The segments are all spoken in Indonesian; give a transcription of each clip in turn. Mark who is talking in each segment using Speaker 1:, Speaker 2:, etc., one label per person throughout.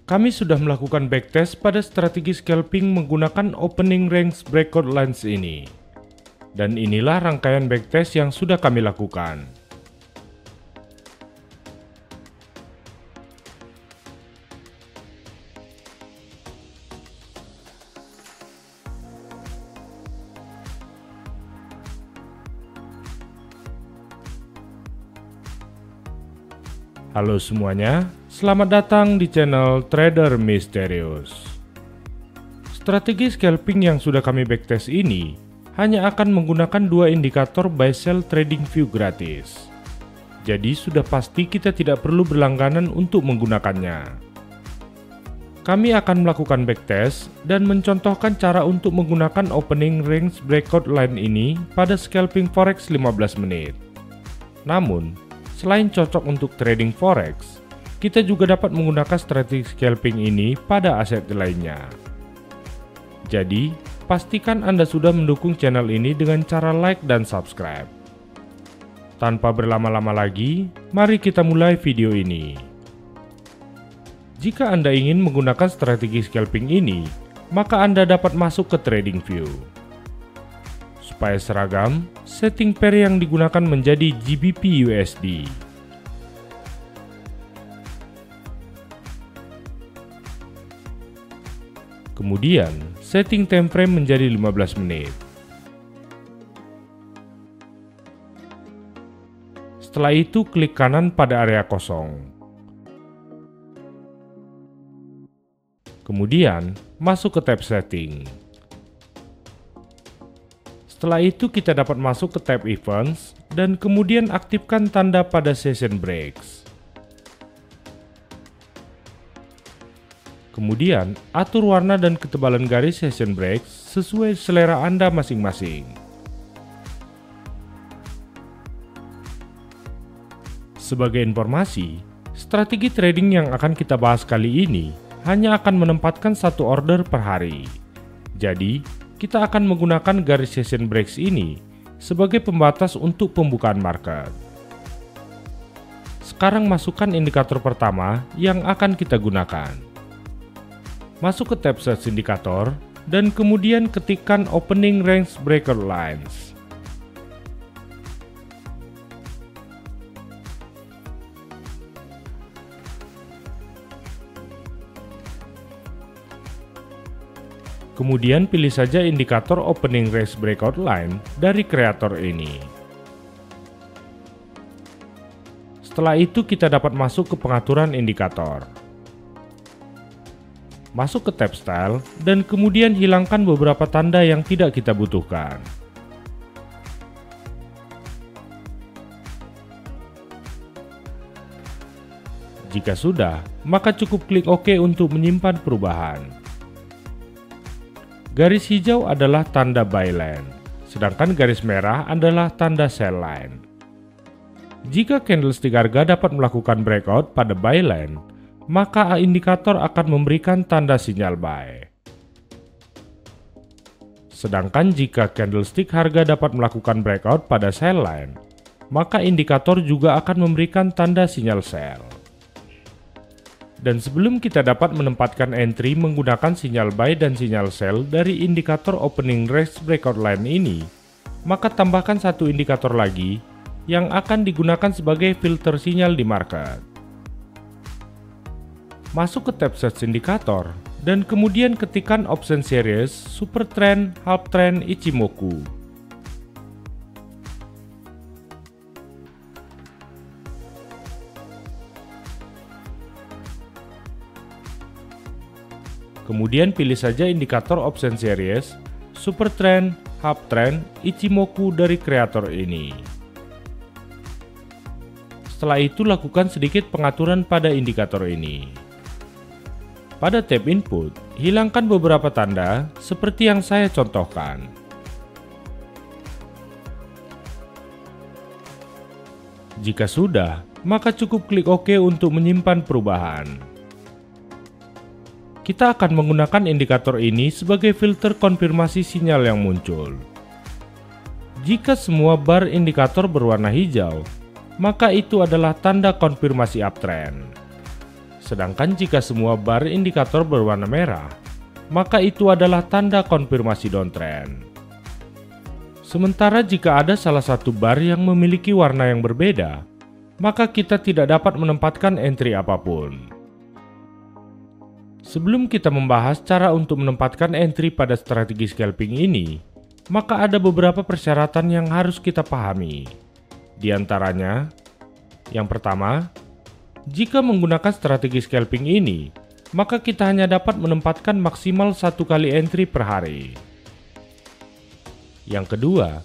Speaker 1: Kami sudah melakukan backtest pada strategi scalping menggunakan opening range breakout lines ini. Dan inilah rangkaian backtest yang sudah kami lakukan. Halo semuanya, selamat datang di channel Trader Misterius. Strategi scalping yang sudah kami backtest ini hanya akan menggunakan dua indikator buy sell trading view gratis. Jadi sudah pasti kita tidak perlu berlangganan untuk menggunakannya. Kami akan melakukan backtest dan mencontohkan cara untuk menggunakan opening range breakout line ini pada scalping forex 15 menit. Namun, selain cocok untuk trading forex, kita juga dapat menggunakan strategi scalping ini pada aset lainnya. Jadi, pastikan Anda sudah mendukung channel ini dengan cara like dan subscribe. Tanpa berlama-lama lagi, mari kita mulai video ini. Jika Anda ingin menggunakan strategi scalping ini, maka Anda dapat masuk ke trading view. Supaya seragam, setting pair yang digunakan menjadi GBP USD. Kemudian, setting time frame menjadi 15 menit. Setelah itu, klik kanan pada area kosong. Kemudian, masuk ke tab setting. Setelah itu kita dapat masuk ke tab Events dan kemudian aktifkan tanda pada Session Breaks. Kemudian atur warna dan ketebalan garis Session Breaks sesuai selera Anda masing-masing. Sebagai informasi, strategi trading yang akan kita bahas kali ini hanya akan menempatkan satu order per hari. Jadi, kita akan menggunakan garis Session Breaks ini sebagai pembatas untuk pembukaan market. Sekarang masukkan indikator pertama yang akan kita gunakan. Masuk ke tab Search Indikator dan kemudian ketikkan Opening Range Breakout Lines. Kemudian pilih saja indikator Opening Range Breakout Line dari kreator ini. Setelah itu kita dapat masuk ke pengaturan indikator. Masuk ke tab Style dan kemudian hilangkan beberapa tanda yang tidak kita butuhkan. Jika sudah, maka cukup klik OK untuk menyimpan perubahan. Garis hijau adalah tanda buy line, sedangkan garis merah adalah tanda sell line. Jika candlestick harga dapat melakukan breakout pada buy line, maka indikator akan memberikan tanda sinyal buy. Sedangkan jika candlestick harga dapat melakukan breakout pada sell line, maka indikator juga akan memberikan tanda sinyal sell. Dan sebelum kita dapat menempatkan entry menggunakan sinyal buy dan sinyal sell dari indikator opening range breakout line ini, maka tambahkan satu indikator lagi yang akan digunakan sebagai filter sinyal di market. Masuk ke tab Search Indikator dan kemudian ketikkan option series Super Trend, Half Trend, Ichimoku. Kemudian pilih saja indikator option series, Super Trend, Half Trend, Ichimoku dari kreator ini. Setelah itu lakukan sedikit pengaturan pada indikator ini. Pada tab Input, hilangkan beberapa tanda seperti yang saya contohkan. Jika sudah, maka cukup klik OK untuk menyimpan perubahan. Kita akan menggunakan indikator ini sebagai filter konfirmasi sinyal yang muncul. Jika semua bar indikator berwarna hijau, maka itu adalah tanda konfirmasi uptrend. Sedangkan jika semua bar indikator berwarna merah, maka itu adalah tanda konfirmasi downtrend. Sementara jika ada salah satu bar yang memiliki warna yang berbeda, maka kita tidak dapat menempatkan entry apapun. Sebelum kita membahas cara untuk menempatkan entry pada strategi scalping ini, maka ada beberapa persyaratan yang harus kita pahami. Di antaranya, yang pertama, jika menggunakan strategi scalping ini, maka kita hanya dapat menempatkan maksimal 1 kali entry per hari. Yang kedua,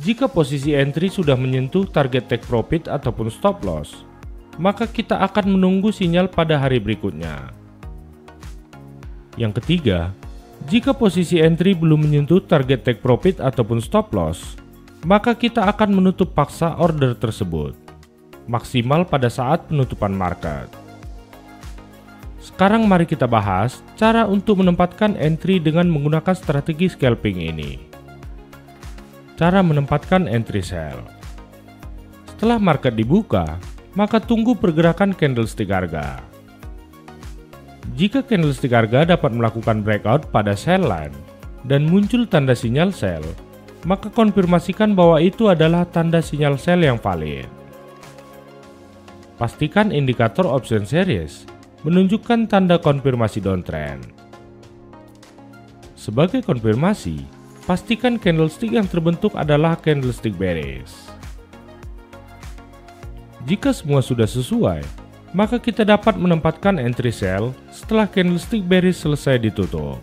Speaker 1: jika posisi entry sudah menyentuh target take profit ataupun stop loss, maka kita akan menunggu sinyal pada hari berikutnya. Yang ketiga, jika posisi entry belum menyentuh target take profit ataupun stop loss, maka kita akan menutup paksa order tersebut, maksimal pada saat penutupan market. Sekarang mari kita bahas cara untuk menempatkan entry dengan menggunakan strategi scalping ini. Cara menempatkan entry sell. Setelah market dibuka, maka tunggu pergerakan candlestick harga. Jika candlestick harga dapat melakukan breakout pada sell line dan muncul tanda sinyal sell, maka konfirmasikan bahwa itu adalah tanda sinyal sell yang valid. Pastikan indikator option series menunjukkan tanda konfirmasi downtrend. Sebagai konfirmasi, pastikan candlestick yang terbentuk adalah candlestick bearish. Jika semua sudah sesuai, maka kita dapat menempatkan entry sell setelah candlestick bearish selesai ditutup.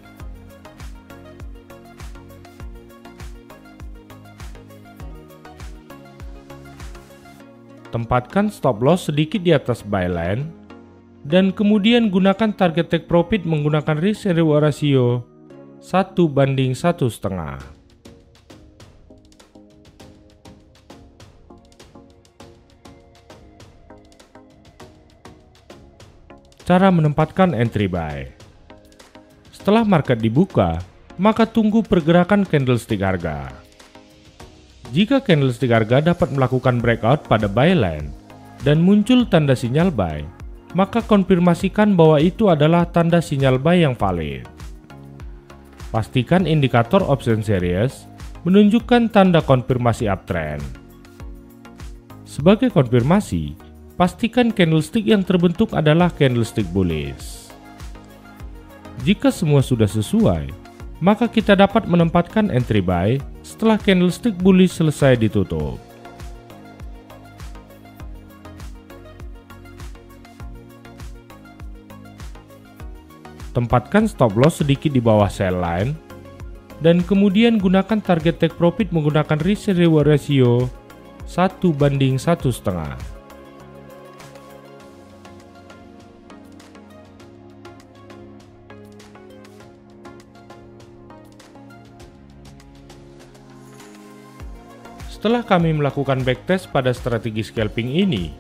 Speaker 1: Tempatkan stop loss sedikit di atas buy line, dan kemudian gunakan target take profit menggunakan risk and reward ratio 1:1,5. Cara menempatkan entry buy. Setelah market dibuka, maka tunggu pergerakan candlestick harga. Jika candlestick harga dapat melakukan breakout pada buy line dan muncul tanda sinyal buy, maka konfirmasikan bahwa itu adalah tanda sinyal buy yang valid. Pastikan indikator option series menunjukkan tanda konfirmasi uptrend. Sebagai konfirmasi, pastikan candlestick yang terbentuk adalah candlestick bullish. Jika semua sudah sesuai, maka kita dapat menempatkan entry buy setelah candlestick bullish selesai ditutup. Tempatkan stop loss sedikit di bawah sell line, dan kemudian gunakan target take profit menggunakan risk and reward ratio 1:1,5. Setelah kami melakukan backtest pada strategi scalping ini,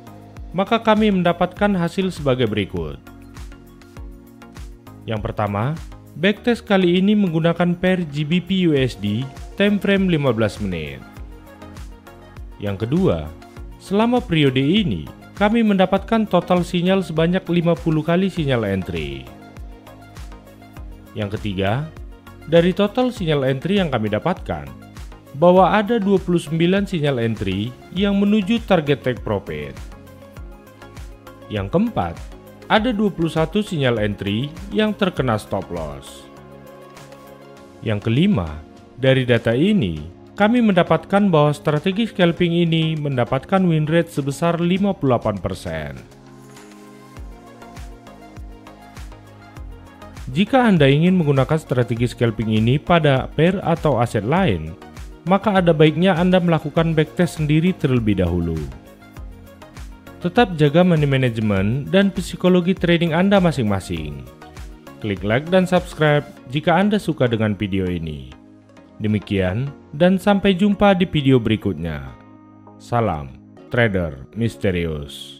Speaker 1: maka kami mendapatkan hasil sebagai berikut. Yang pertama, backtest kali ini menggunakan pair GBP USD time frame 15 menit. Yang kedua, selama periode ini, kami mendapatkan total sinyal sebanyak 50 kali sinyal entry. Yang ketiga, dari total sinyal entry yang kami dapatkan, bahwa ada 29 sinyal entry yang menuju target take profit. Yang keempat, ada 21 sinyal entry yang terkena stop loss. Yang kelima, dari data ini, kami mendapatkan bahwa strategi scalping ini mendapatkan win rate sebesar 58%. Jika Anda ingin menggunakan strategi scalping ini pada pair atau aset lain, maka ada baiknya Anda melakukan backtest sendiri terlebih dahulu. Tetap jaga money management dan psikologi trading Anda masing-masing. Klik like dan subscribe jika Anda suka dengan video ini. Demikian, dan sampai jumpa di video berikutnya. Salam, Trader Misterius.